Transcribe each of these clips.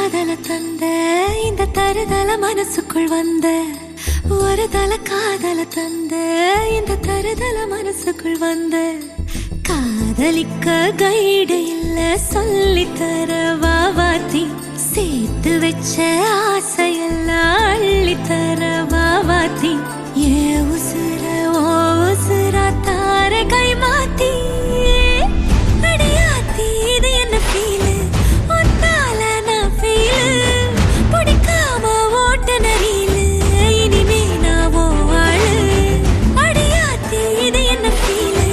காதல தந்த இந்த தருதல மனசுக்குள் வந்த ஒரு தல காதல தந்த இந்த தருதல மனசுக்குள் வந்த காதலிக்க கைடு இல்ல சொல்லித்தர வாவாத்தி சேர்த்து வச்ச ஆசையெல்லாம் அள்ளித்தர வாவாத்தி ஏ உசுர ஓ உசுரா தார கை மாத்தி அடியாத்தி இது என்ன ஃபீலு ஒன்னால நான் ஃபீலு பிடிக்காம ஓட்ட நரீலு இனிமே நான் ஓ ஆளு அடியாத்தி இது என்ன ஃபீலு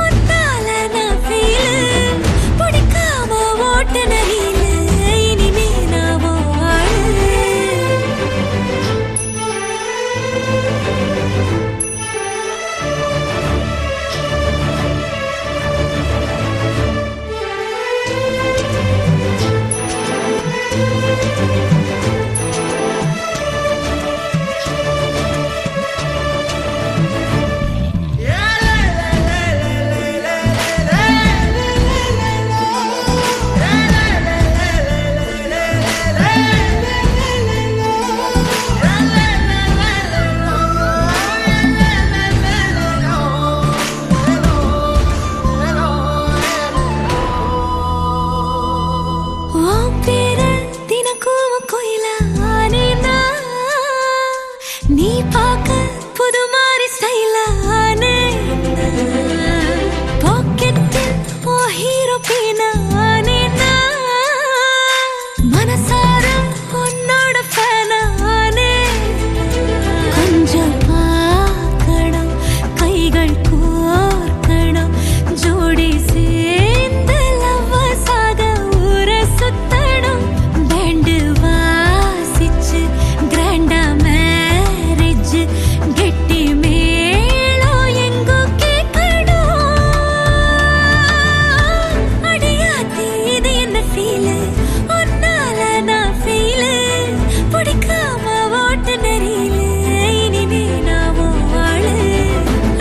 ஒன்னால நான் ஃபீலு பிடிக்காம ஓட்ட நரீலு இனிமே நான் ஓ ஆளு நீ பார்க்க புது மாதிரி ஸ்டைலானே பாக்கெட்டில் ஓ ஹீரோ பீனானே மனசார உன்னோட ஃபேனானே கொஞ்சம் பார்க்கணும் கைகள் கோர்க்கணும் ஜோடி சேர்ந்து லவ்வசாக ஊர சுத்தணும் பேண்டு வாசிச்சு கிராண்டா கெட்டி மேளம் எங்கோ கேட்கணும் அடியாத்தி இது என்ன ஃபீலு ஒன்னால நான் ஃபீலு பிடிக்காம ஓட்ட நரீலு இனிமே நான் ஓ ஆளு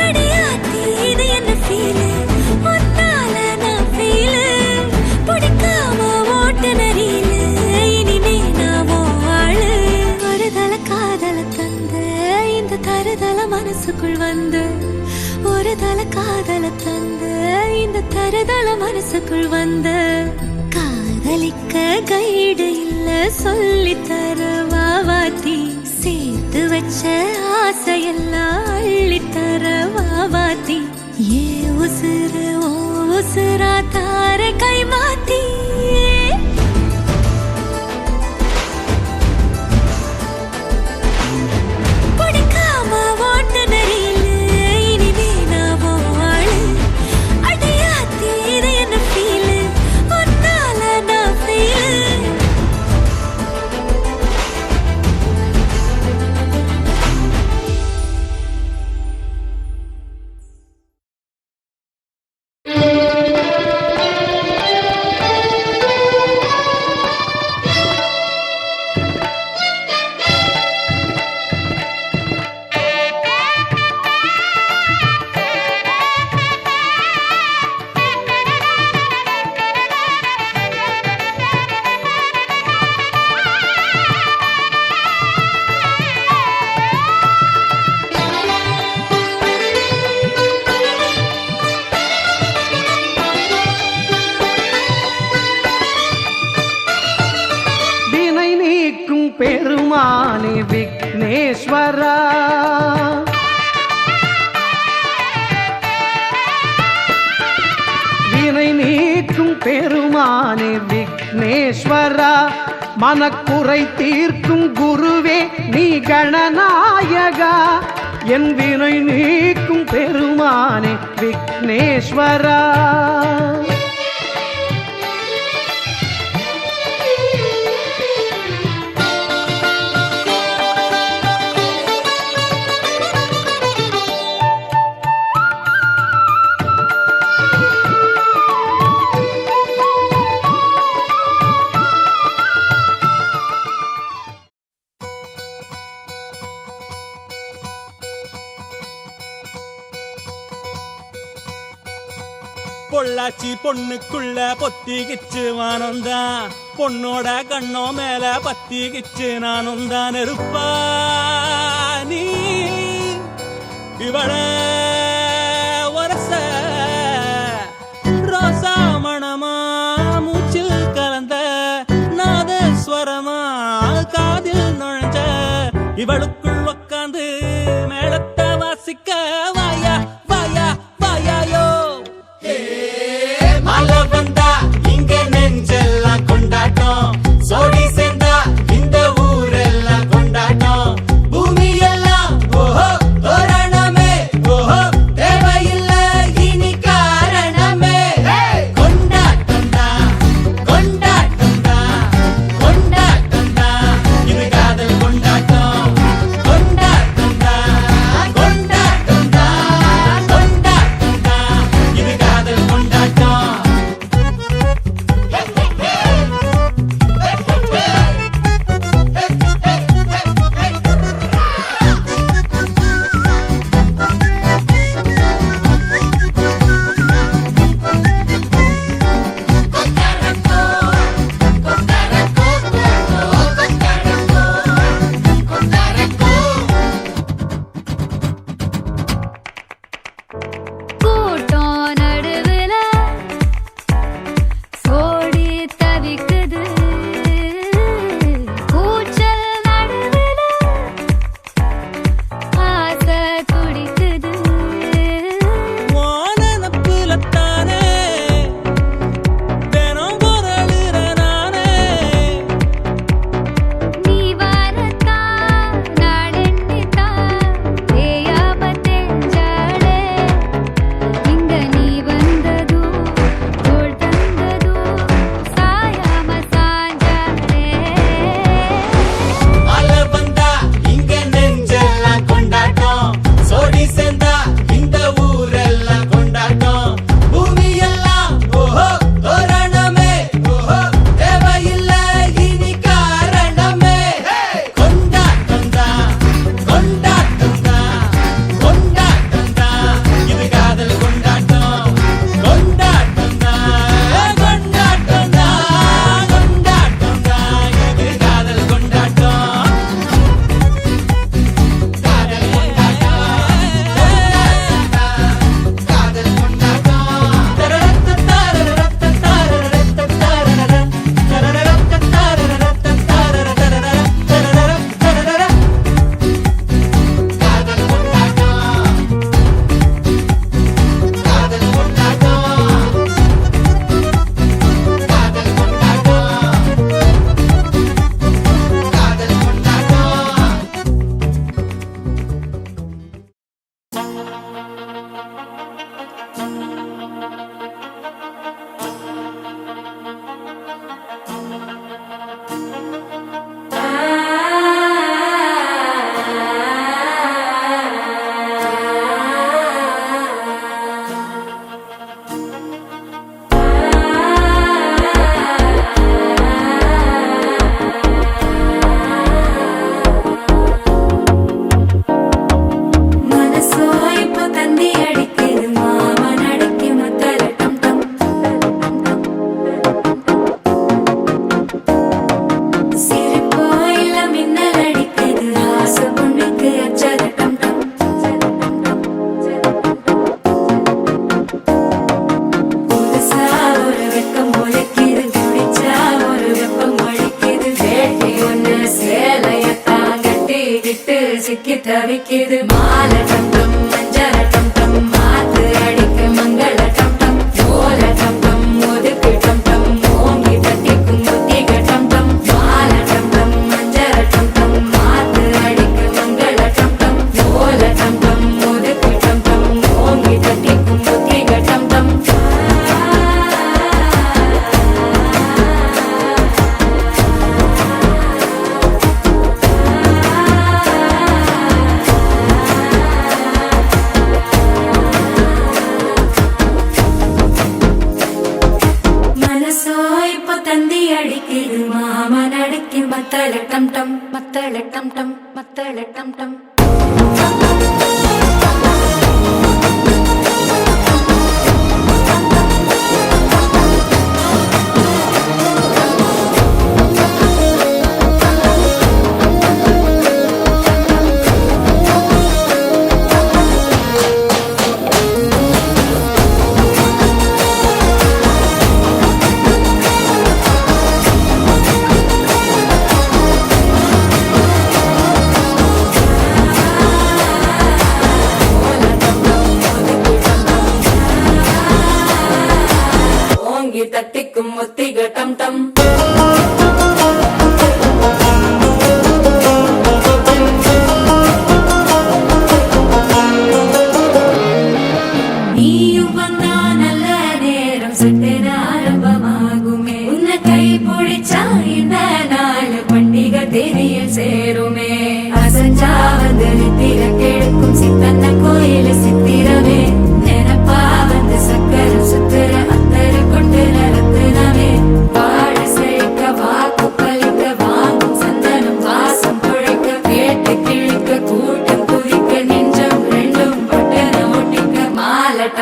அடியாத்தி இது என்ன ஃபீலு ஒன்னால நான் ஃபீலு பிடிக்காம ஓட்ட நரீலு இனிமே நான் ஓ ஆளு ஒரு தல காதல தந்த இந்த தருதல மனசுக்குள் வந்து ஒரு தல காதல தந்த இந்த தருதல மனசுக்குள் வந்து காதலிக்க கைடு இல்ல சொல்லித்தர வாவாத்தி சேர்த்து வச்ச ஆசையெல்லாம் அள்ளித்தர வாவாத்தி ஏ உசுறு ஓ உசுரா தார கை மாத்தி பெருமானே விக்னேஸ்வரா வினை நீக்கும் பெருமானே விக்னேஸ்வரா மனக்குறை தீர்க்கும் குருவே நீ கணநாயகா என் வினை நீக்கும் பெருமானே விக்னேஸ்வரா பொள்ளாச்சி பொண்ணுக்குள்ள பொத்திக்கிச்சு வானந்தான் பொண்ணோட கண்ணோ மேல பத்திக்கிச்சு நானும் தான் இருப்பா நீ இவள வரச ரோசா மணமா மூச்சில் கலந்த நாதஸ்வரமா காதில் நுழைஞ்ச இவளுக்குள் உக்காந்து மேளத்தை வாசிக்க வாயா வாயா வாயாயோ மழை வந்தா இங்க நெஞ்செல்லாம் கொண்டாட்டம் சோடி சேர்ந்தா இந்த ஊரெல்லாம் கொண்டாட்டம் பூமி எல்லாம் ஓஹோ தோரணமே ஓஹோ தேவையில்லை இனி காரணமே கொண்டாட்டம் தான் கொண்டாட்டம் தான் கொண்டாட்டம் தான் இது காதல் கொண்டாட்டம் கொண்டாட்டம் தான் கொண்டாட்டம் தான் கொண்டாட்டம் தான் இது காதல் கொண்டாட்டம் கூட்டம் நடுவுல சோடி தவிக்குது கூச்சல் நடுவுல ஆசை துடிக்குது வானப்புலத்தானே தினம் பொருளுற நானே நீ வரத்தா நாடெண்ணித்தா தேயாம தெஞ்சாளே இங்க நீ வந்ததோ தோள் தந்ததோ சாயாம சாஞ்சாளே மழை வந்தா இங்க நெஞ்செல்லாம் கொண்டாட்டம் சோடி சேர்ந்தா இந்த ஊரெல்லாம் கொண்டாட்டம் பூமி எல்லாம் ஓஹோ தோரணமே ஓஹோ தேவையில்லை இனி காரணமே கொண்டாட்டம் தான் கொண்டாட்டம் தான் கொண்டாட்டம் தான் இது காதல் கொண்டாட்டம் கொண்டாட்டம் தான் கொண்டாட்டம் தான் கொண்டாட்டம் தான் இது காதல் கொண்டாட்டம் காதல் மனசோ இப்போ தந்தி அடிக்குது மாமன் அடிக்கு மத்தல டம் டம் சிரிப்போ இல்ல மின்னல் அடிக்குது ஆசை பொண்ணுக்கு அச்சத டம் டம் புதுசா ஒரு வெக்கம் முளைக்குது குடிச்சா ஒரு வெப்பம் அடிக்குது வேட்டி ஒண்ணு சேலையத்தான் கட்டிக்கிட்டு சிக்கி தவிக்குது மாலை டம் டம் மஞ்சள் டம் டம் மாத்து அடிக்க மங்கள டம் டம் ஓல டம் டம் ஒதுக்கு டம் டம் ஓங்கி தட்டிக்கும் புத்திக டம் டம் மாலை டம் டம் மஞ்சள் டம் டம் மாத்து அடிக்க மங்கள டம் டம் ஓல டம் டம் ஒதுக்கு டம் டம் ஓங்கி தட்டிக்கும் புத்திக டம் டம் மனசோ இப்போ தந்தி அடிக்குது மாமன் அடிக்கு மத்தள டம் டம் மத்தள டம் டம் மத்தள டம் டம்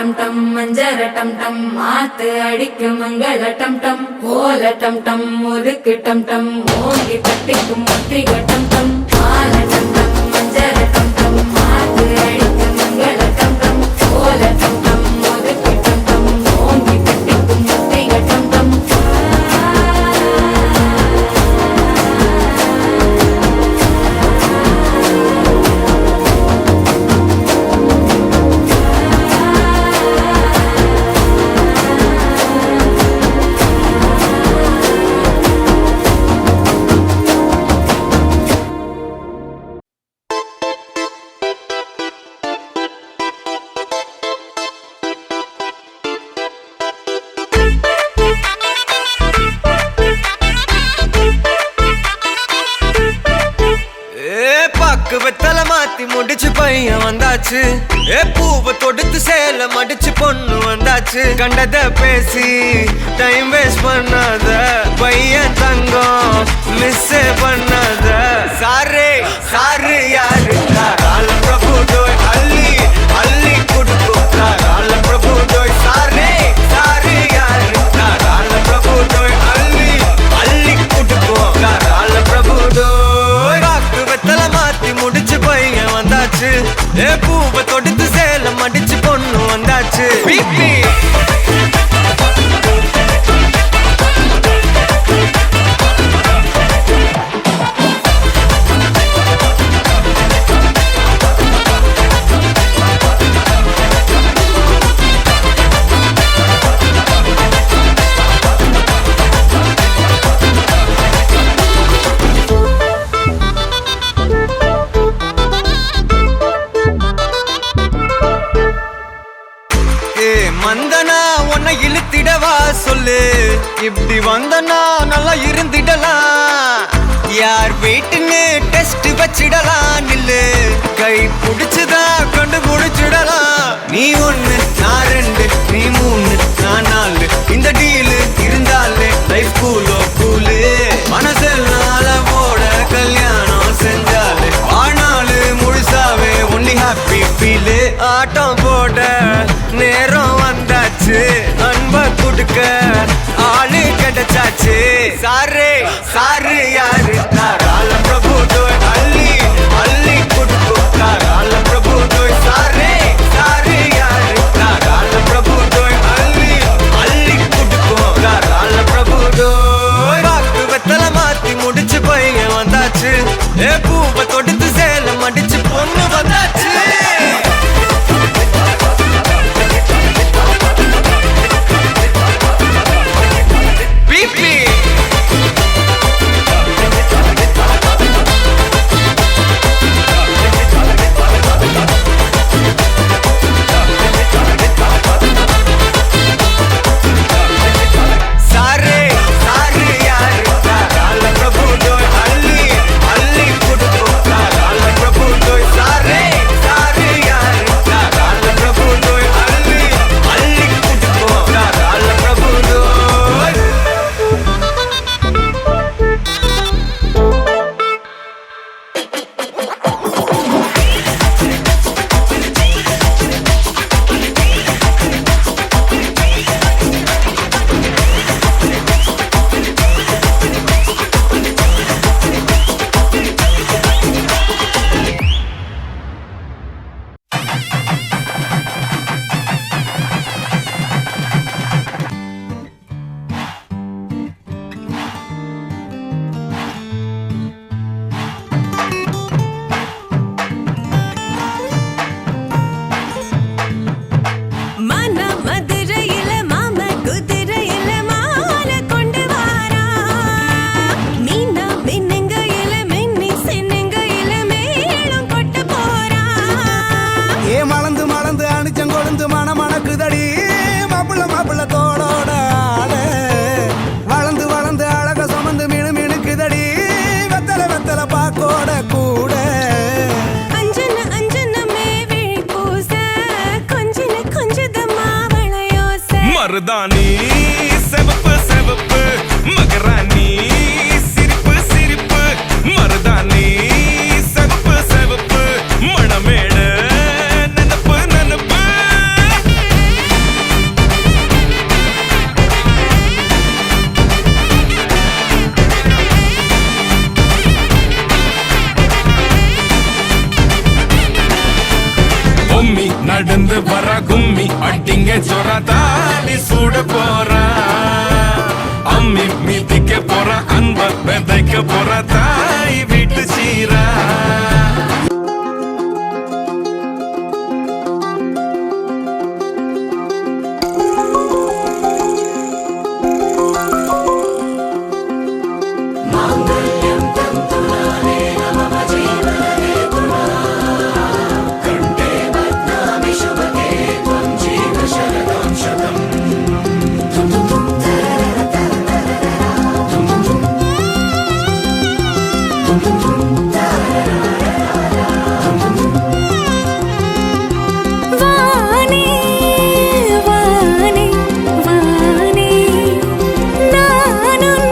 டம் டம் மஞ்சர டம் டம் மாத்து அடிக்கும் மங்கள டம் டம் கோல டம் டம் ஒதுக்கு டம் டம் ஓங்கி தட்டிக்கும் ஒத்திக டம் டம் மால டம் டம் மஞ்சர டம் டம் மாத்து அடிக்கும் மங்கள டம் டம் கோல டம் டம் ஒதுக்கு டம் டம் ஓங்கி தட்டிக்கும் ஒத்திக டம் டம் வெத்தல மாத்தி முடிச்சு பையன் வந்தாச்சு பூவை தொடுத்து சேல மடிச்சு பொண்ணு வந்தாச்சு கண்டத பேசி டைம் வேஸ்ட் பண்ணாத பையன் தங்கம் மிஸ் பண்ணாத சாரு சாரு யாரு கால பிரபு டோய் அள்ளி அள்ளி குடுக்கும் கால பிரபு டோய் சாரு சாரு யாரு கால பிரபு டோய் அள்ளி அள்ளி குடுக்கும் கால பிரபு டோய் வெத்தல மாத்தி முடிச்சு பையன் வந்தாச்சு பூவை தொடுத்து சேல மடிச்சு பொண்ணு வந்தாச்சு பிபி மந்தனா உன்னை இழுத்திடவா சொல்லு இப்படி வந்தனா நல்லா இருந்திடலாம் யார் வீட்டுன்னு டெஸ்ட் வச்சிடலாம் நில்லு கை புடிச்சுதா கண்டு முடிச்சிடலாம் நீ ஒண்ணு நான் ரெண்டு நீ மூணு நான் நாலு இந்த டீலு இருந்தாலே லைஃப் கூலோ கூலு மனசெல்லாம் போட கல்யாணம் செஞ்சாலே ஆனாலு முழுசாவே ஒன்லி ஹாப்பி ஃபீலு ஆட்டம் போட நேரம் வந்தாச்சு அன்ப குடுக்க ஆளு கிடைச்சாச்சு சாரு சாரு யாரு கால பிரபு டோய் அள்ளி அள்ளி குடுக்கும் கால பிரபு டோய் சாரு சாரு யாரு கால பிரபு டோய் அள்ளி அள்ளி குடுக்கும் கால பிரபு டோய் வாக்கு வெத்தல மாத்தி முடிச்சு பையன் வந்தாச்சு பூவை தொடுத்து சேல மடிச்சு பொண்ணு வந்தாச்சு மருதாணி செவப்பு செவப்பு மகராணி சிரிப்பு சிரிப்பு மருதாணி செவப்பு செவப்பு மணமேட நனப்பு நனப்பு மிதந்து வர கும்மி அடிங்க ஜொரா தாலி சூட போறா அம்மி மிதிக்க போற அன்ப விதைக்க போற தாய் வீட்டு சீரா வானே வானே வானே நானும்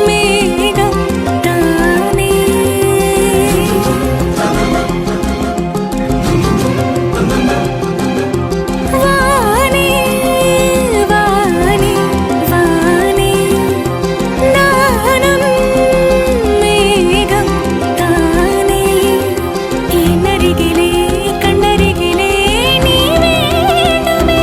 மேகம் தானே வானே வானே வானே நானும் மேகம் தானே என்னருகிலே கண்ணருகிலே நீ வேண்டுமே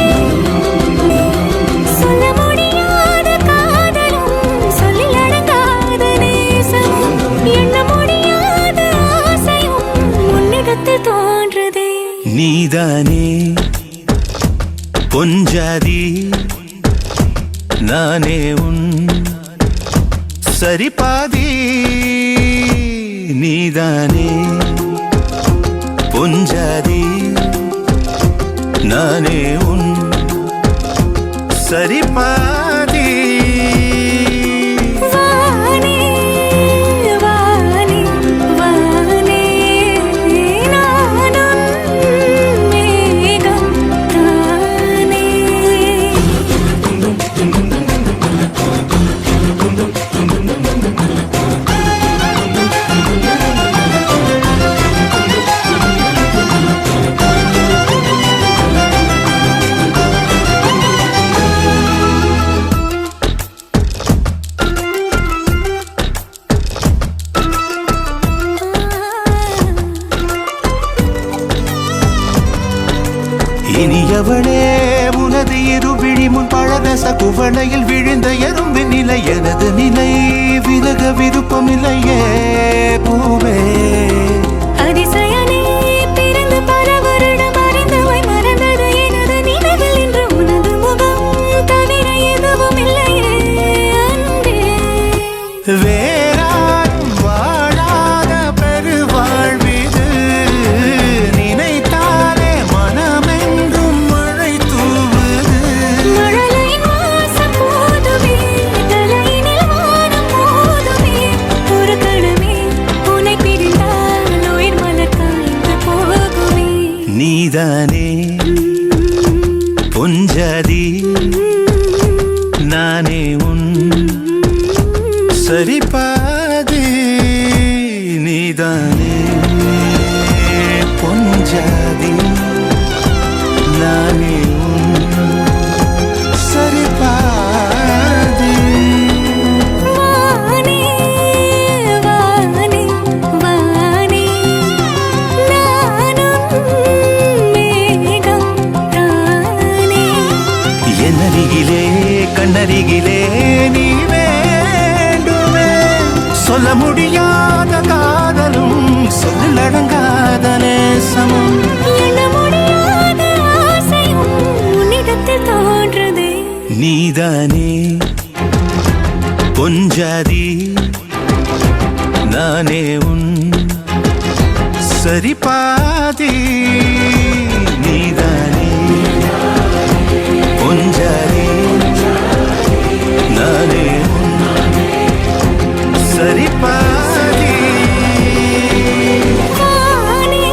சொல்ல முடியாத காதலும் சொல்லில் அடங்காத நேசமும் எண்ண முடியாத ஆசையும் உன்னிடத்தில் தோன்றுதே நீதானே பொஞ்சாதி நானே உன் சரிபாதி நீதானே பொஞ்சாதி நானே உன் சரிபாதி வானே வானே வானே நானும் மேகம் தானே இனியவளே உனது இருவிழி முன் பழரச குவளையில் விழுந்த எறும்பின் நிலை எனது நிலை விலக விருப்பமில்லையே பூவே அதிசயனே பிறந்து பல வருடம் அறிந்தவை மறந்தது எனது நினைவில் இன்று உனது முகம் தவிர எதுவும் இல்லையே அன்பே வேறாரும் வாழாத பெருவாழ்விது நினைத்தாலே மனமெங்கும் மழை தூவுது மழலையின் வாசம் போதுமே தலையினில் வானம் போதுமே ஒரு கணமே உன்னை பிரிந்தால் உயிர் மலர் காய்ந்து போகுமே நீதானே பொஞ்சாதி நானே உன் சரிபாதி நீதானே பொஞ்சாதி நானே உன் சரிபாதி வானே வானே வானே நானும் மேகம் தானே என்னருகிலே கண்ணருகிலே நீ வேண்டுமே சொல்ல முடியாத காதலும் சொல்லில் அடங்காத நேசமும் எண்ண முடியாத ஆசையும் உன்னிடத்தில் தோன்றுதே நீதானே பொஞ்சாதி நானே உன் சரிபாதி நீதானே பொஞ்சாதி நானே உன் சரிபாதி வானே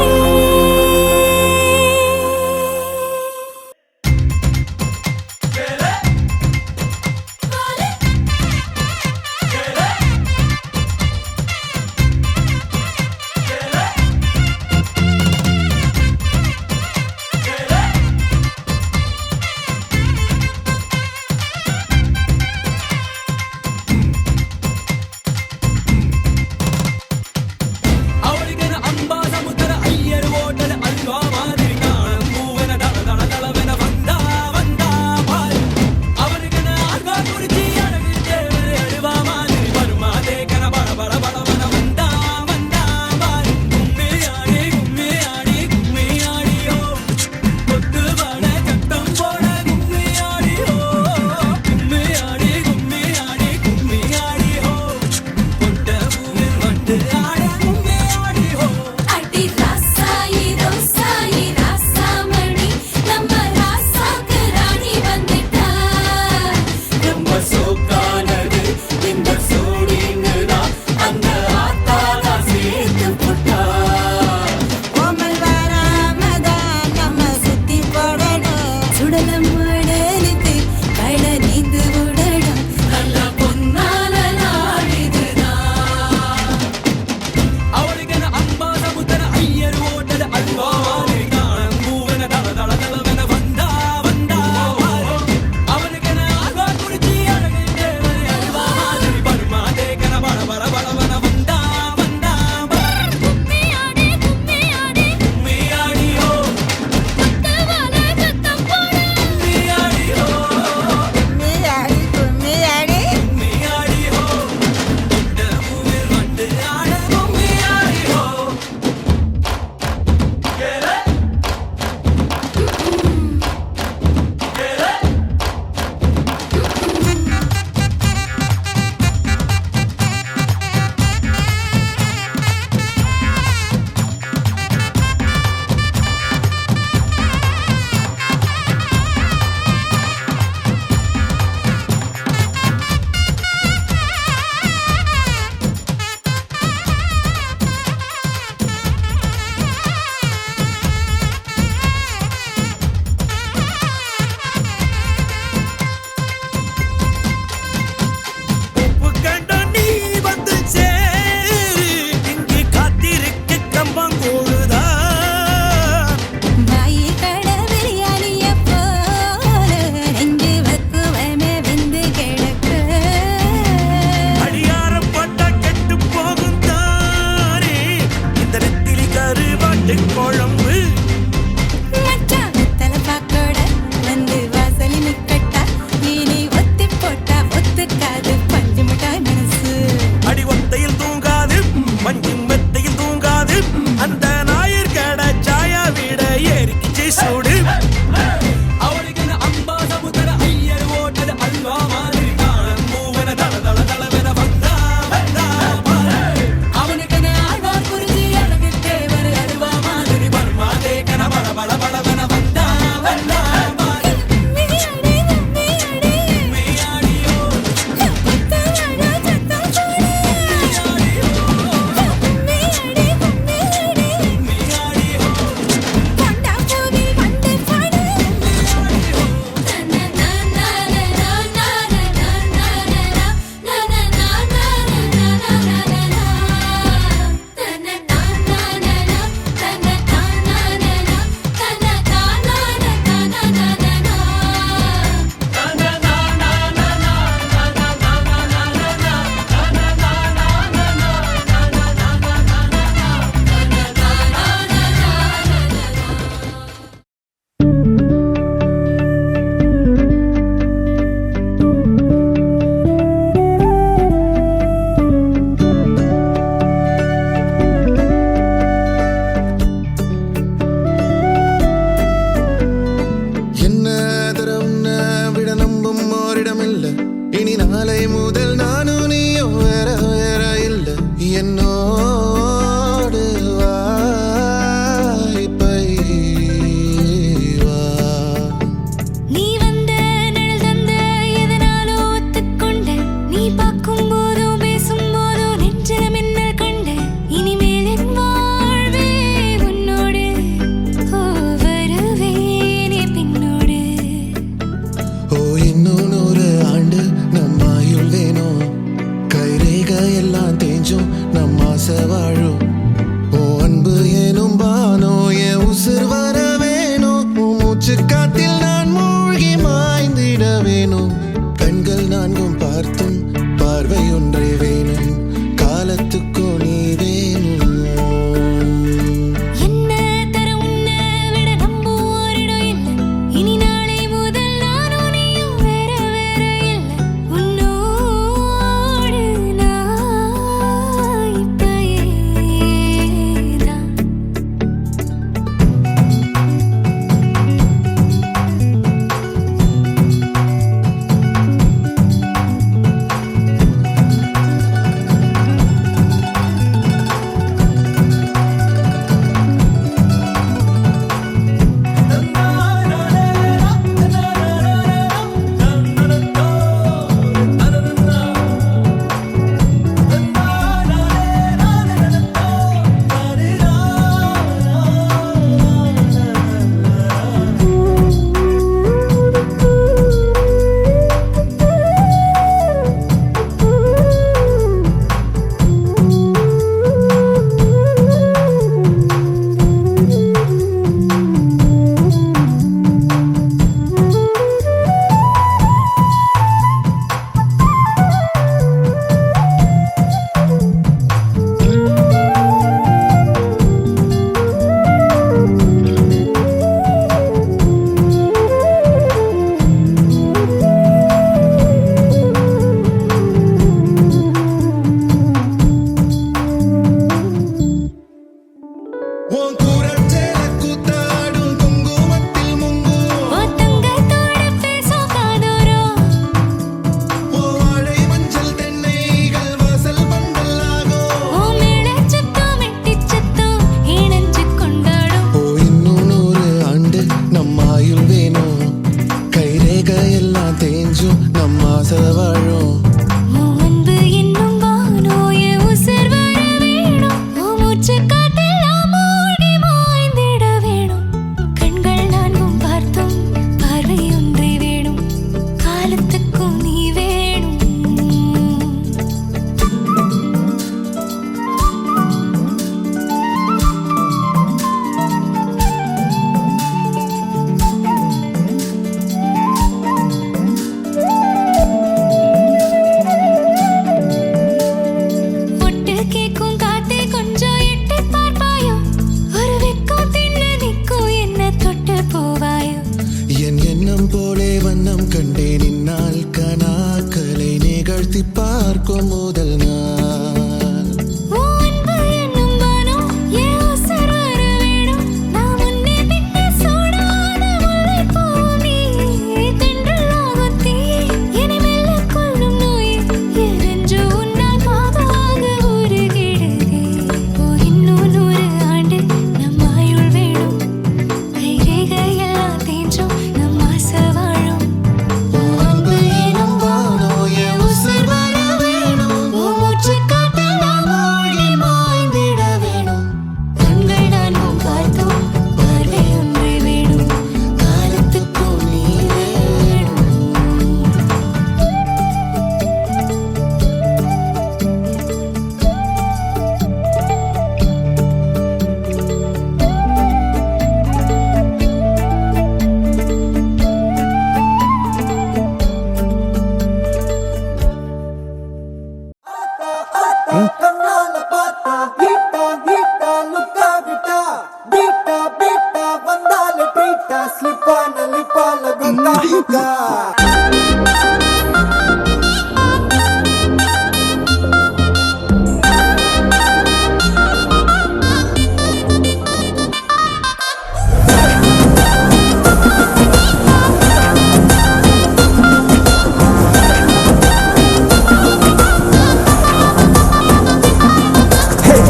மொக்கா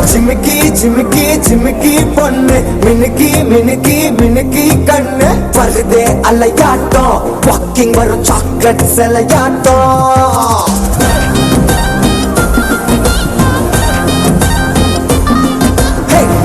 ஜிமிக்கி ஜிமிக்கி ஜிமிக்கி பொண்ணு மினுக்கி மினுக்கி மினுக்கி கண்ணு வருதே அலையாட்டம் வாக்கிங் வரும் சாக்லேட் சிலையாட்டம்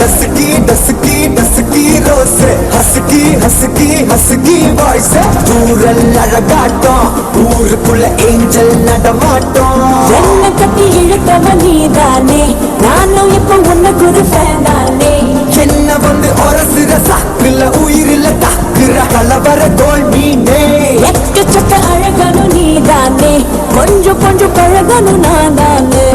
டசுக்கி டசுக்கி டசுக்கி ரோஸ் ஹசுக்கி ஹசுக்கி ஹசுக்கி வாய்ஸ் தூரல் அழகாட்டம் ஊருக்குள்ள ஏஞ்சல் நடமாட்டம் என்ன கட்டி இழுத்தவ நீதானே நானும் இப்ப உனக்கு ஒரு ஃபேன் தானே என்ன வந்து ஒரசுற சாக்குல உயிரில தாக்குற கலவர தோல் மீனே எக்கச்சக்க அழகனும் நீதானே கொஞ்சம் கொஞ்சம் பழகனும் நான் தானே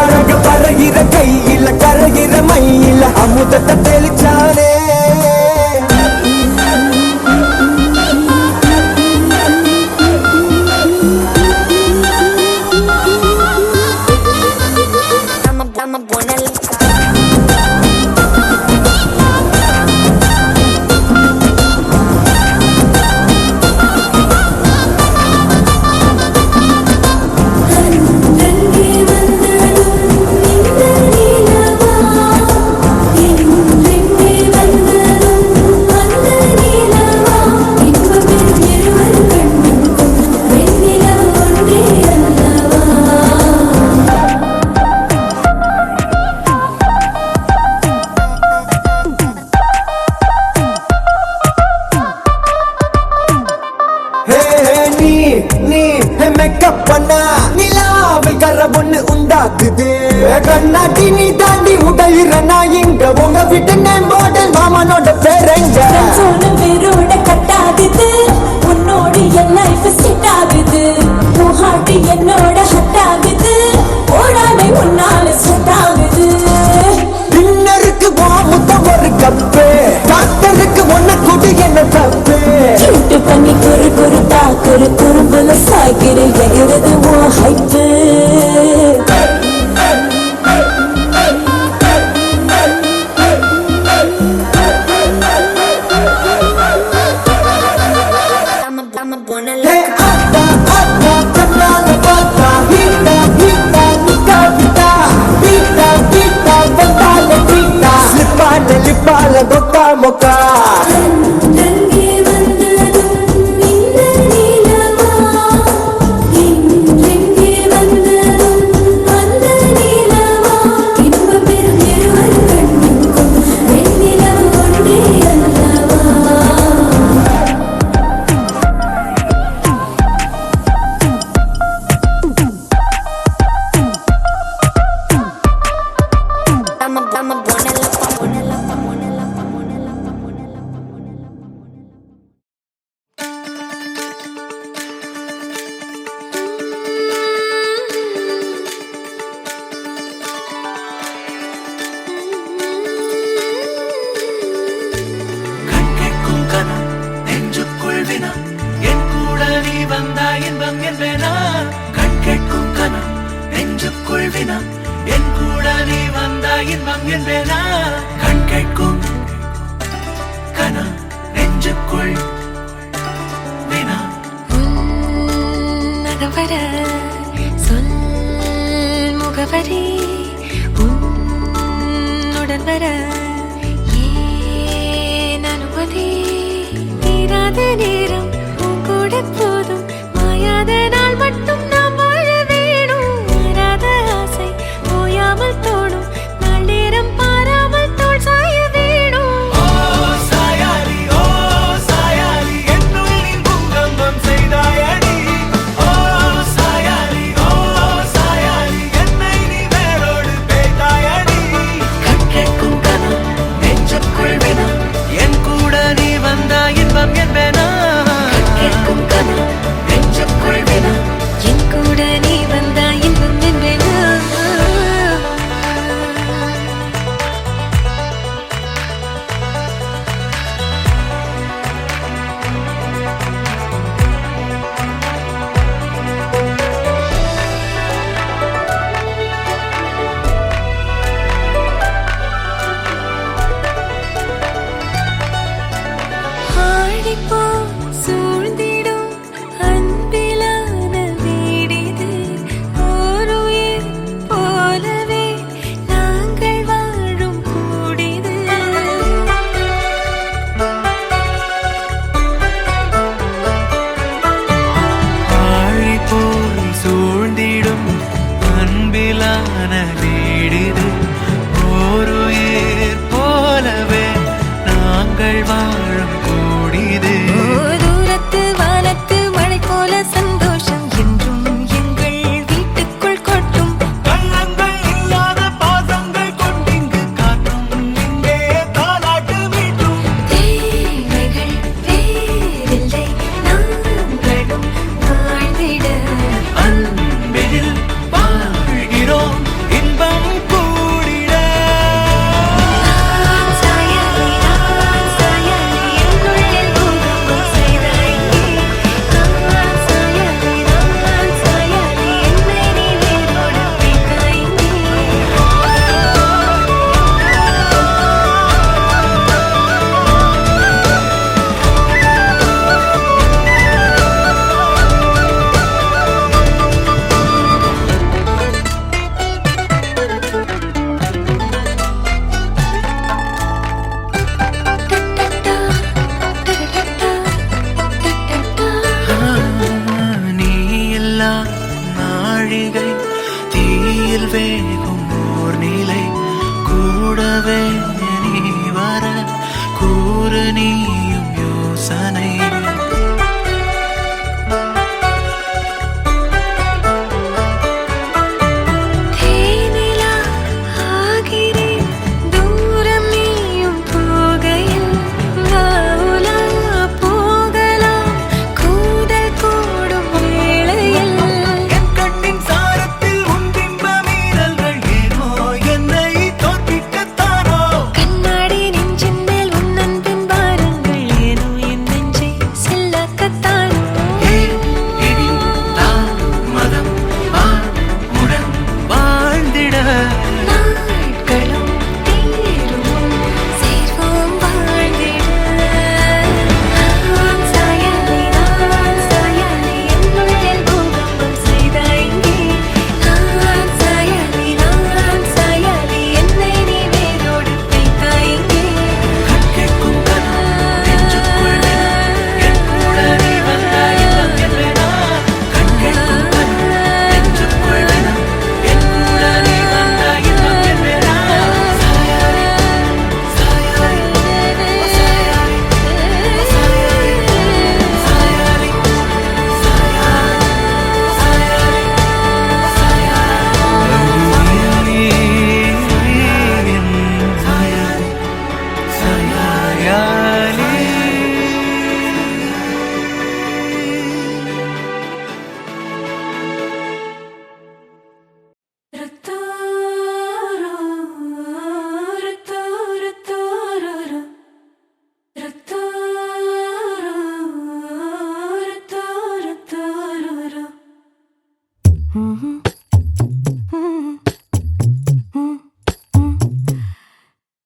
அழக பறகிற கையில கரகிற மயில அமுதத்தை தெளிச்சானே கண்ணாடி நீ தாண்டி உடையிறனா இங்க உங்க வீட்டு நேம்போடல் மாமனோட பேரங்க வேரோட கட்டாகுது உன்னோடு என் லைஃப் செட் ஆகுது முஹாட்டி என்னோட ஹட் ஆகுது ஓடாமை உன்னால செட் ஆகுது டின்னருக்கு முத்தம் ஒரு கப்பு டாக்டருக்கு ஒன்ன கூட்டி என்ன தப்பு கியூட்டு பண்ணி குறு குறுத்தா குறு குறும்புல சாய்கிற எகிறது உன் ஹைப்பு மொக்கா முகவரி உன்னுடன் வர ஏன் அனுமதி தீராத நேரம் உன் கூட போதும் மாயாத நாள் மட்டும் நாம் வாழ வேணும் மாறாத ஆசை ஓயாமல் தோணும் நாள் நேரம் பாராமல் தோல் சாய வேணும் செய்தாயடி ஓ சாயாரி என்னை நீ வேறோ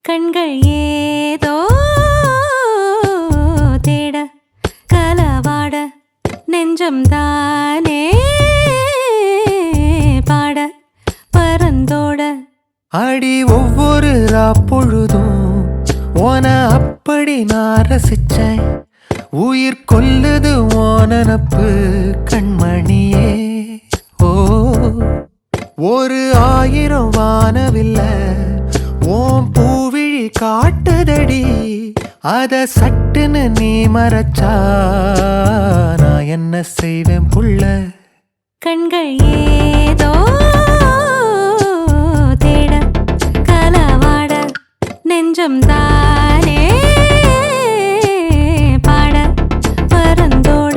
கண்கள் ஏதோ தேட கலவாட நெஞ்சம் தானே பாட பரந்தோட அடி ஒவ்வொரு பொழுதும் ஓன அப்படி நான் ரசிச்சேன் உயிர் கொல்லுது ஓனப்பு கண்மணியே ஓ ஒரு 1000 வானவில்ல ஓம் பூவிழி காட்டுதடி அத சட்டுன்னு நீ மறைச்சா நான் என்ன செய்வேன் புள்ள கண்கள் ஏதோ தேட கலவாட நெஞ்சம் தானே பாட பரந்தோட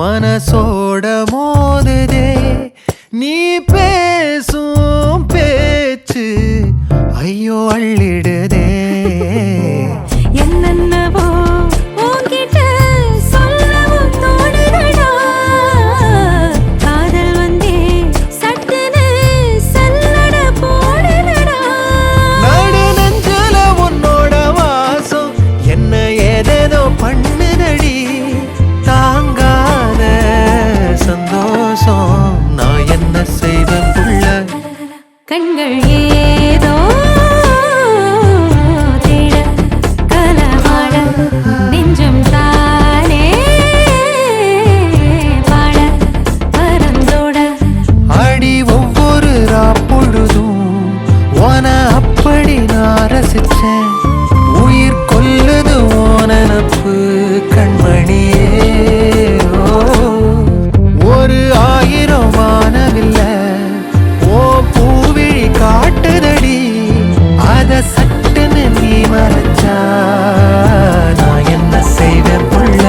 மனசோட மோதுதே நீ பேசும் பேச்சு ஐயோ அள்ளிடுதே என்னென்னவோ உன்கிட்ட சொல்லவும் தோணுதடா காதல் வந்தே சட்டுன்னு சல்லட போடுதடா நடு நெஞ்சில உன்னோட வாசம் என்ன ஏதேதோ பண்ணுதடி தாங்காத சந்தோஷம் நான் என்ன செய்வேன் புள்ள கண்கள் ஏதோ தேட கலவாட நெஞ்சம் தானே பாட பரந்தோட அடி ஒவ்வொரு பொழுதும் ஓன அப்படி நான் ரசிச்சேன் உயிர் கொல்லுது ஓனப்பு கண்மணியே ஒரு 1000 வானவில்ல ஓ பூவிழி காட்டுதடி அத சட்டுன்னு நீ மறைச்சா நான் என்ன செய்வேன் புள்ள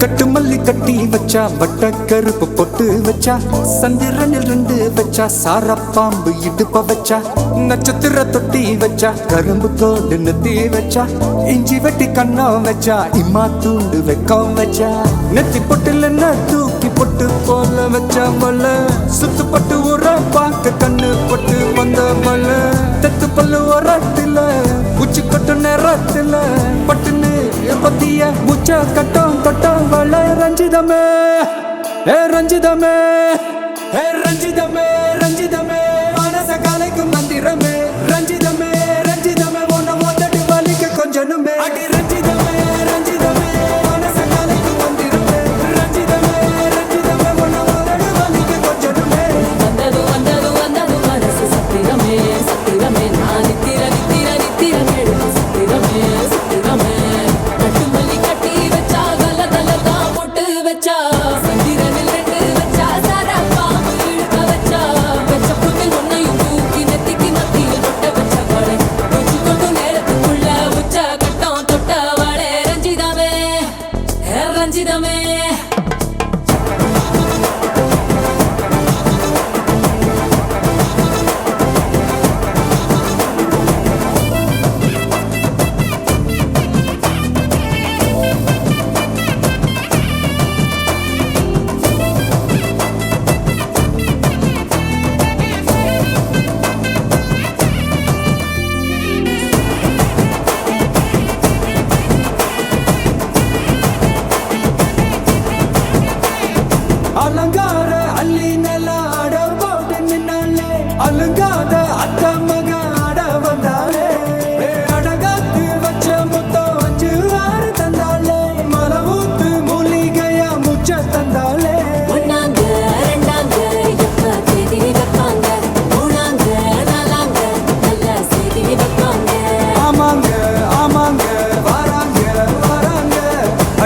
கட்டு மல்லி கட்டி வச்சா வட்ட கருப்பு பொட்டு வச்சா சந்திரனில் 2 வச்சா சாரப்பாம்பு இடுப்ப வச்சா நட்சத்திர தொட்டி வச்சா கரும்பு கோடு நெத்தி வச்சா இஞ்சி வெட்டி கண்ணம் வச்சா இம்மா தூண்டு வெக்கம் வச்சா நெத்தி பொட்டுல தூக்கி பொட்டு போல வச்சா மல்ல சுத்து பட்டு உர பார்க்க கண்ணு பொட்டு வந்த மல்ல தெத்து பல்லு ஒரத்துல உச்சி கொட்டு நேரத்துல பட்டுன்னு பத்திய முச்ச கட்டம் கட்டம் வள ரஞ்சிதமே ஏ ரஞ்சிதமே ஏ ரஞ்சிதமே ரஞ்சிதமே மனச கலைக்கும் மந்திரமே ரஞ்சிதமே ரஞ்சிதமே ஒன்ன அலுங்காத அத்த மக ஆட வந்தாளே அடகாத்து வச்ச முத்தம் வச்சு ஆறு தந்தாளே மலவூத்து மூலிகையா முச்ச தந்தாளே ஒன்னாங்க ரெண்டாங்க எப்ப தேதி வைப்பாங்க மூணாங்க நாலாங்க நல்ல செய்தி வைப்பாங்க ஆமாங்க ஆமாங்க வராங்க வராங்க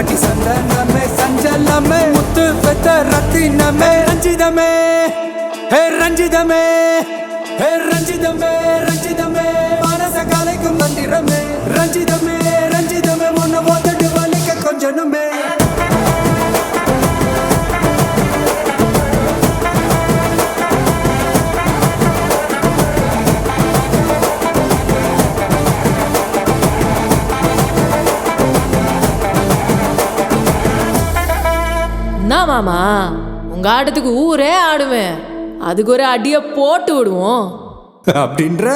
அடி சந்தனமே சஞ்சலமே முத்து பெத்த ரத்தினமே ரஞ்சிதமே ஹே ரஞ்சிதமே ஹே ரஞ்சிதமே ரஞ்சிதமே மனச கலைக்கும் மந்திரமே ரஞ்சிதமே ரஞ்சிதமே முன்ன போட்டுட்டு வலிக்க கொஞ்சனுமே என்ன மாமா உங்க ஆட்டத்துக்கு ஊரே ஆடுவேன், அதுக்கு ஒரு அடிய போட்டு விடுவோம் அப்படின்ற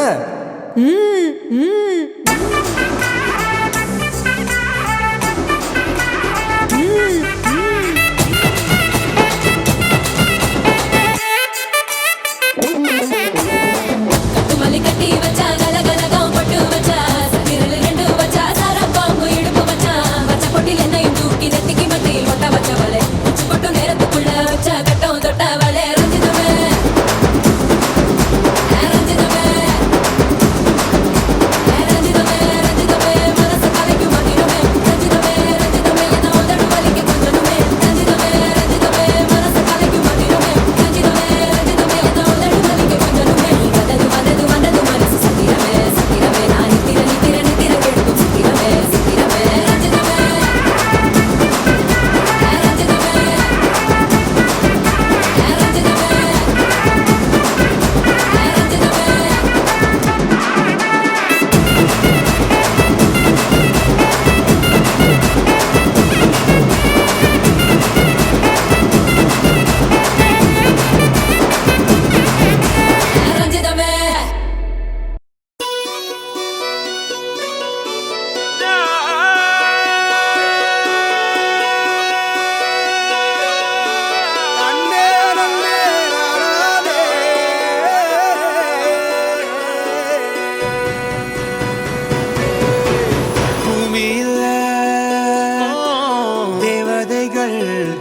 கட்டுமல்லி கட்டி வச்சா கலகலகம் பட்டு வச்சா சத்திரல் ரெண்டு வச்சா சாரம் பாம்பு இடுப்பு வச்சா வச்ச பொட்டில் என்னையும் தூக்கி நெத்திக்கு மட்டி ஒட்ட வச்சவளே உச்சி பொட்டு நேரத்துக்குள்ள வச்ச கட்டம் தொட்டவளே ரஞ்சிதமே ரஞ்சிதமே ரஞ்சிதமே ரஞ்சிதமே மனசு கலைக்கும் மந்திரமே ரஞ்சிதமே ரஞ்சிதமே என்ன உதடு வலிக்க கொஞ்சனுமே ரஞ்சிதமே ரஞ்சிதமே மனசு கலைக்கும் மந்திரமே ரஞ்சிதமே ரஞ்சிதமே என்ன உதடு வலிக்க கொஞ்சனுமே வந்தது வந்தது வந்தது மனசு சத்திரமே சத்திரமே நான் நித்திர நித்திர நித்திர கெடுக்கும் சத்திரமே சத்திரமே ரஞ்சிதமே ரஞ்சிதமே ரஞ்சிதமே பூமியில தேவதைகள்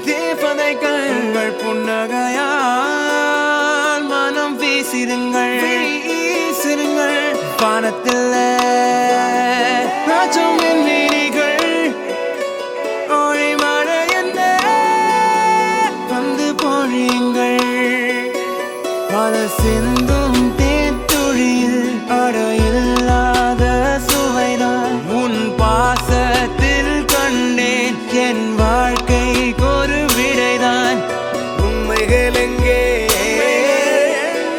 தேவதைகள் புன்னகையால் மனம் வீசிருங்கள் வீசிருங்கள் வானத்தில் ராஜம் மீனிகள் ஒளி மழை என்ன வந்து பொழியுங்கள் பல சிந்தும் தேத்துழியில் அடையில்லாத சுவைதான் உன் பாசத்தில் கண்டேன் என் வாழ்க்கைக்கு ஒரு விடைதான் உண்மைகள் எங்கே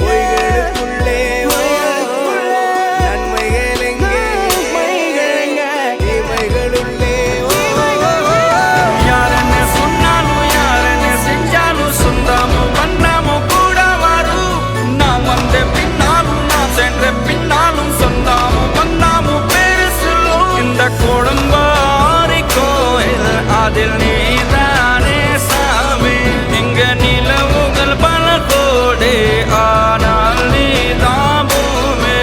பொய்களுக்குள்ளே நன்மைகள் எங்கே இமைகளுள்ளே யார் என்ன சொன்னாலும் யார் என்ன செஞ்சாலும் சொந்தமும் பண்ணாமும் கூட வரும் நான் வந்த பின்னாலும் நான் சென்ற பின்னாலும் சொந்தமும் பண்ணாமும் பேரு சொல்லும் இந்த குடும்பாரி கோயில் அதில் நீதானே சாமி இங்க நிலவுகள் பல கோடி ஆனால் நீதான் பூமி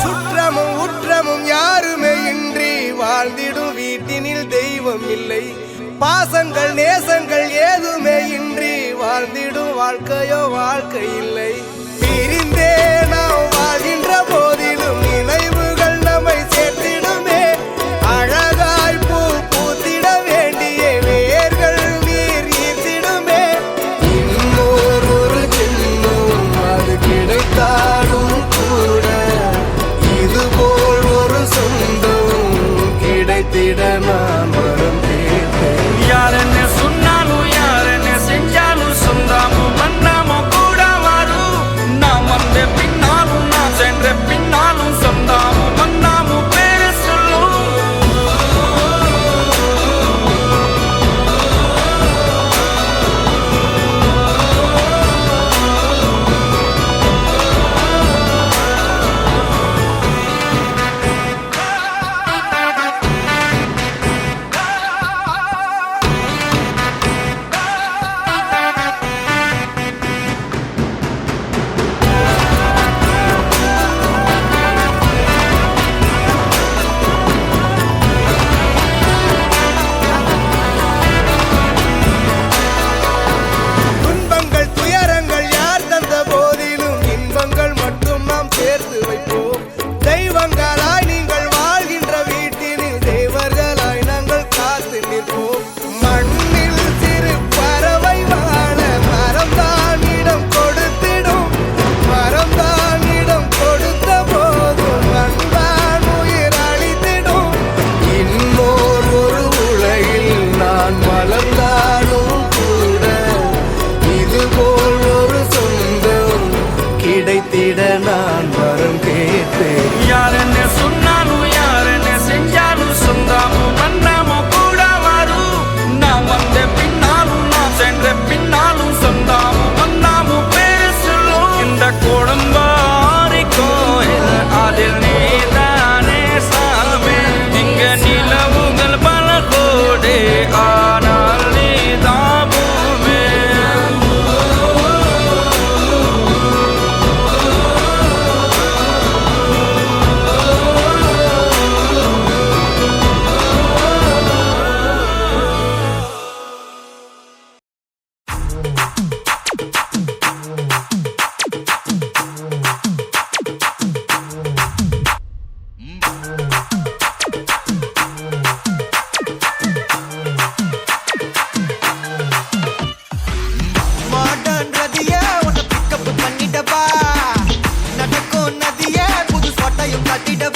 சுற்றமும் உற்றமும் யாருமே இன்றி வாழ்ந்திடும் வீட்டினில் தெய்வம் இல்லை பாசங்கள் நேசங்கள் ஏதுமே இன்றி வாழ்ந்திடும் வாழ்க்கையோ வாழ்க்கை இல்லை பிரிந்தே நாம் வாழ்கின்ற போதிலும் நினைவுகள் நம்மை சேர்த்திடுமே அழகாய் பூ பூத்திட வேண்டிய வேர்கள் நீர் ஈர்த்திடுமே இன்னொரு ஜென்மம் அது கிடைத்தாலும் கூட இதுபோல் ஒரு சொந்தம் கிடைத்திட நான் மறந்தேன் யார் என்ன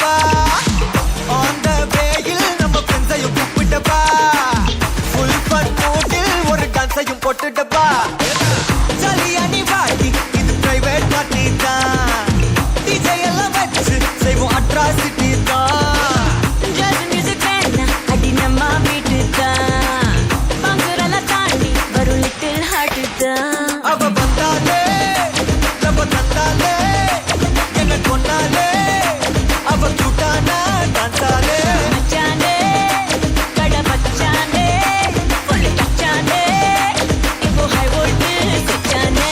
கூப்பிட்டப்பா அந்த வேயில் நம்ம ஃப்ரெண்ட்ஸையும் கூப்பிட்டப்பா ஃபுல் ஃபன் மூடில் ஒரு டான்ஸையும் போட்டுட்டப்பா ஜாலியா நீ வாடி இது பிரைவேட் பார்ட்டி தான் டிஜே எல்லாம் வச்சு செய்வோம் அட்ராசிட்டி தான் ஜாஸ் மியூசிக் வேணா அடி நம்ம வீட்டு தான் பங்குரல தாண்டி வரும் லிட்டில் ஹார்ட் தான் அவ வந்தாலே நம்ம தந்தாலே என்ன கொண்டாலே அவ கூட்டானா டான்ஸாலே மச்சானே கட பச்சானே புள்ளி பச்சானே இப்போ ஹை வோல்டேஜ் பச்சானே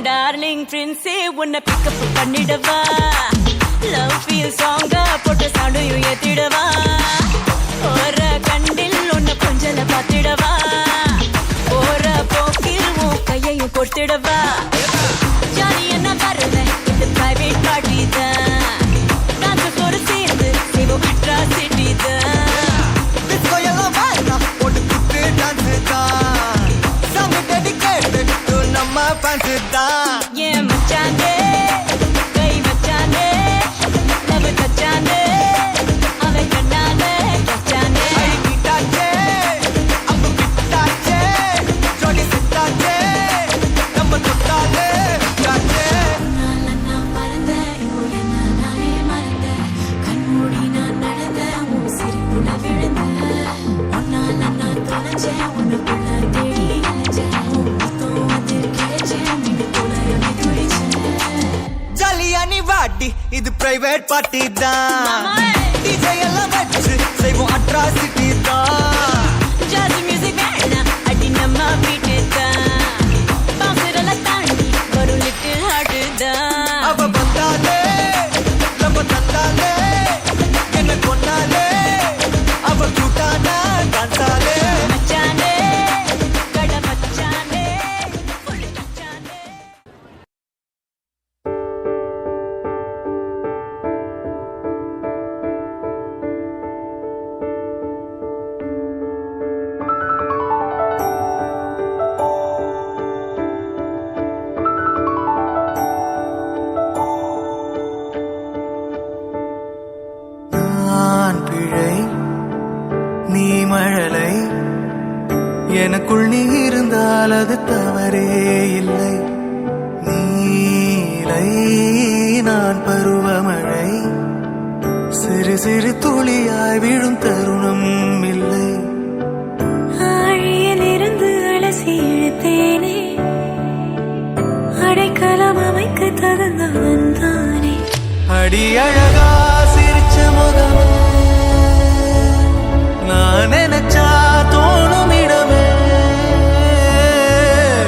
டார்லிங் பிரின்ஸே உன்னை பிக்கப் பண்ணிடவா லவ் ஃபீல் சாங்கா போட்டு சவுண்டையும் ஏத்திடவா ஒரு கண்டில் உன்னை கொஞ்சல பார்த்திடவா ஒரு போக்கில் உன் கையையும் கொடுத்திடவா ஜாலி என்ன வருவேன் இது பிரைவேட் பார்ட்டி தான் டான்ஸோடு சேர்ந்து செய்வோம் அட்ராசிட்டி தான் டிஸ்கோ எல்லாம் வாய்னா போட்டு குத்து டான்ஸ் தான் சாங் டெடிகேட்டட் டு நம்ம ஃபேன்ஸ் தான் ஏன் மச்சானே கை வச்சானே லவ் தச்சானே அவன் கண்ணாலே கச்சானே அடிக்கிட்டாச்சே அம்பு கிட்டாச்சே ஜோடி செட்டாச்சே நம்ம தொட்டாலே காச்சே நான் மறந்தேன் இப்போ என்ன நானே மறந்தேன் கண்மூடி நான் நடந்தேன் உன் சிரிப்புல விழுந்தேன் உன்னால நான் தொலைச்சேன் உன்னுக்குள்ள தேடி அலைஞ்சேன் உன் முத்தம் அதில் கிடைச்சேன் மீண்டும் துளையவே துடிச்சேன் ஜாலியா நீ வாடி இது பிரைவேட் பார்ட்டி தான் டிஜே எல்லாம் வச்சு செய்வோம் அட்ராசிட்டி தான் ஜாஸ் மியூசிக் வேணா அடி நம்ம வீட்டு தான் பங்குரல தாண்டி வரும் லிட்டில் ஹார்ட் தான் அவ வந்தாலே நம்ம தந்தாலே என்ன கொண்டாலே அவ கூட்டானா டான்ஸாலே மச்சானே கட பச்சானே புள்ளி பச்சானே நான் பிழை நீ மழலை எனக்குள் நீ இருந்தால் அது தவறே இல்லை நீலை நான் பருவமழை சிறு சிறு துளியாய் விழும் தருணம் இல்லை ஆழியிலிருந்து அலசி இழுத்தேனே அடைக்கலம் அமைக்க தகுந்தவன் தானே அடி அழகா சிரிச்ச முகமே நான் நினைச்சா தோணும் இடமே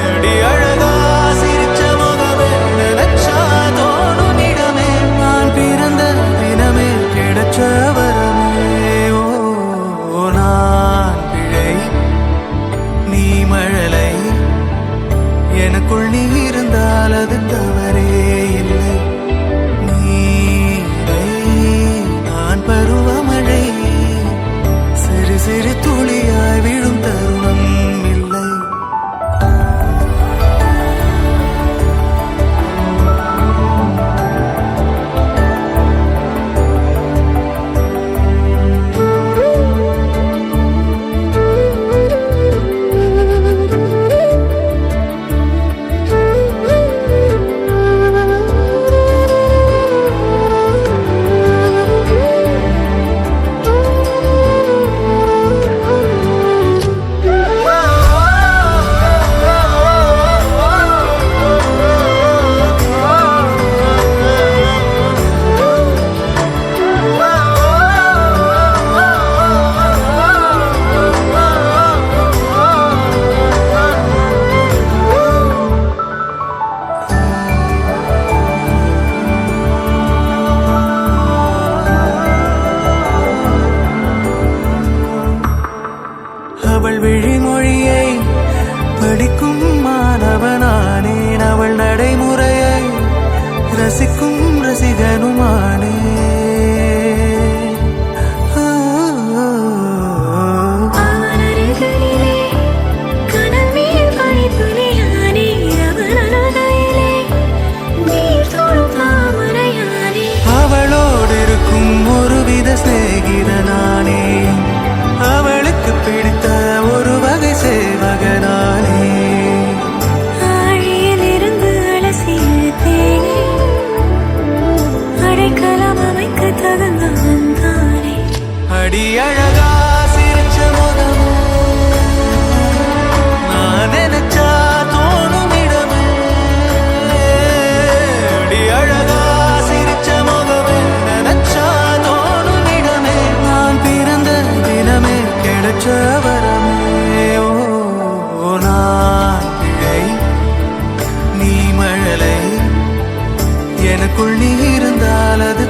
அடி அழகா சிரிச்ச முகமே நினைச்சா தோணும் இடமே நான் பிறந்த தினமே கிடைச்ச வரமே ஓ நான் பிழை நீ மழலை எனக்குள் நீ இருந்தால் அது தவறே இல்லை நீலை நான் பருவமழை சிறு சிறு துளியாய் விழும் தருணம் இல்லை ரசிக்கும் ரசிகனுமானே அவனருகிலே கனல் மேல் பனித்துளியானே அவனருகிலே நீர் தொடும் தாமரையானே அவளோடு இருக்கும் ஒருவித சிநேகிதனானே அவளுக்கு பிடித்த ஒரு வகை சேவகனானே ஆழியிலிருந்து அலசிய தேனே அடைக்கலம் அமைக்க தகுந்தவன் தானே அடி அழகா சிரிச்ச முகமே நான் நினைச்சா தோணும் இடமே அடி அழகா சிரிச்ச முகமே நினைச்சா தோணும் இடமே நான் பிறந்த தினமே கிடைச்ச வரமே ஓ நான் பிழை நீ மழலை எனக்குள் நீ இருந்தால் அது